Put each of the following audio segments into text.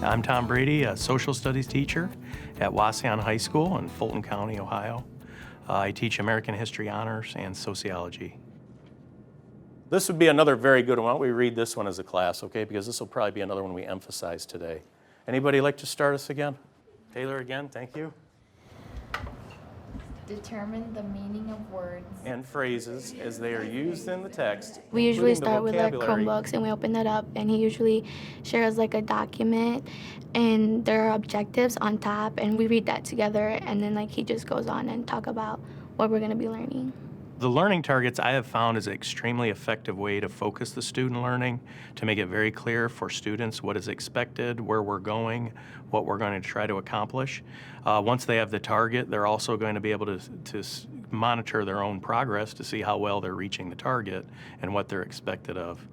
I'm Tom Brady, a social studies teacher at Wauseon High School in Fulton County, Ohio. I teach American History Honors and Sociology. This would be another very good one. Why don't we read this one as a class, okay? Because this will probably be another one we emphasize today. Anybody like to start us again? Taylor again, thank you. Determine the meaning of words And phrases as they are used in the text. We usually start with like vocabulary. Chromebooks and we open that up and he usually shares like a document and there are objectives on top and we read that together and then like he just goes on and talk about what we're going to be learning. The learning targets I have found is an extremely effective way to focus the student learning, to make it very clear for students what is expected, where we're going, what we're going to try to accomplish. Once they have the target, they're also going to be able to monitor their own progress to see how well they're reaching the target and what they're expected of.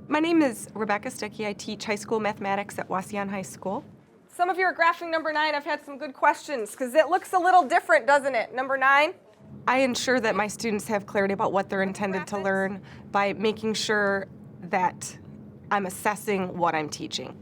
My name is Rebecca Stuckey. I teach high school mathematics at Wauseon High School. Some of you are graphing number 9. I've had some good questions because it looks a little different, doesn't it? Number 9. I ensure that my students have clarity about what they're intended to learn by making sure that I'm assessing what I'm teaching.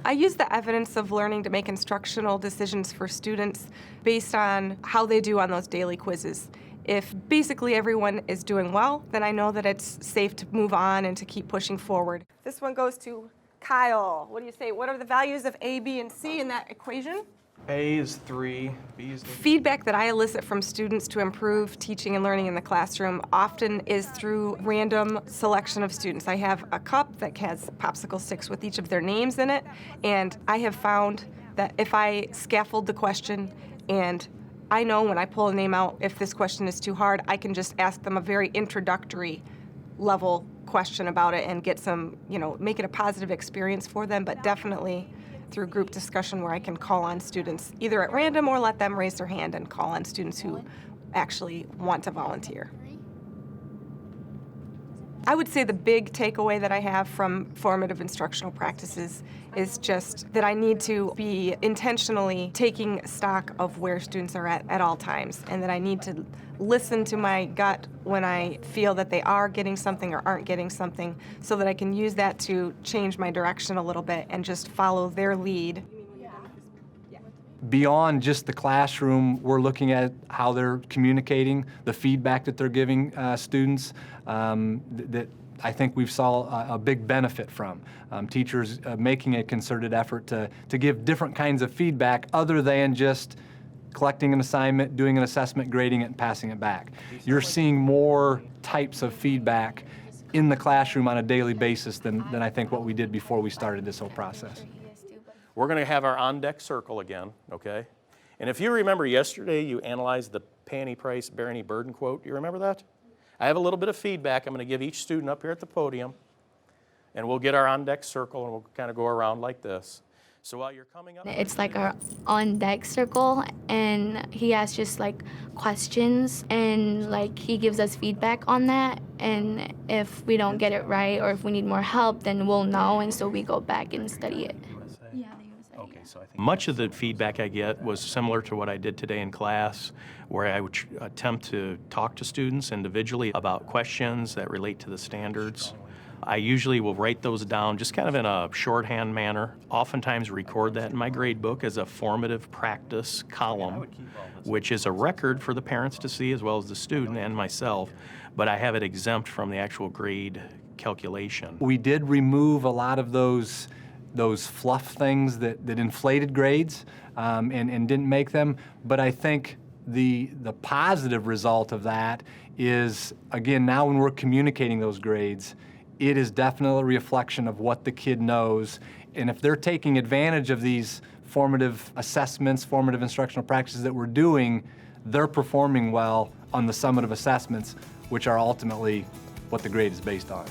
I use the evidence of learning to make instructional decisions for students based on how they do on those daily quizzes. If basically everyone is doing well, then I know that it's safe to move on and to keep pushing forward. This one goes to Kyle. What do you say? What are the values of A, B, and C in that equation? A is 3, B is... Feedback that I elicit from students to improve teaching and learning in the classroom often is through random selection of students. I have a cup that has popsicle sticks with each of their names in it, and I have found that if I scaffold the question and I know when I pull a name out, if this question is too hard, I can just ask them a very introductory level question about it and get some, make it a positive experience for them, but definitely through group discussion where I can call on students either at random or let them raise their hand and call on students who actually want to volunteer. I would say the big takeaway that I have from formative instructional practices is just that I need to be intentionally taking stock of where students are at all times, and that I need to listen to my gut when I feel that they are getting something or aren't getting something, so that I can use that to change my direction a little bit and just follow their lead. Beyond just the classroom, we're looking at how they're communicating, the feedback that they're giving students, that I think we've saw a big benefit from. Teachers making a concerted effort to give different kinds of feedback other than just collecting an assignment, doing an assessment, grading it, and passing it back. You're seeing more types of feedback in the classroom on a daily basis than I think what we did before we started this whole process. We're going to have our on-deck circle again, okay? And if you remember yesterday, you analyzed the pay any price, bear any burden quote. You remember that? I have a little bit of feedback I'm going to give each student up here at the podium, and we'll get our on-deck circle, and we'll kind of go around like this. So while you're coming up... It's like our on-deck circle, and he asks just like questions, and like he gives us feedback on that, and if we don't get it right or if we need more help, then we'll know, and so we go back and study it. Okay, so I think much of the feedback I get was similar to what I did today in class, where I would attempt to talk to students individually about questions that relate to the standards. I usually will write those down just kind of in a shorthand manner, oftentimes record that in my grade book as a formative practice column, which is a record for the parents to see as well as the student and myself, but I have it exempt from the actual grade calculation. We did remove a lot of those fluff things that inflated grades and didn't make them, but I think the positive result of that is, again, now when we're communicating those grades, it is definitely a reflection of what the kid knows, and if they're taking advantage of these formative assessments, formative instructional practices that we're doing, they're performing well on the summative assessments, which are ultimately what the grade is based on.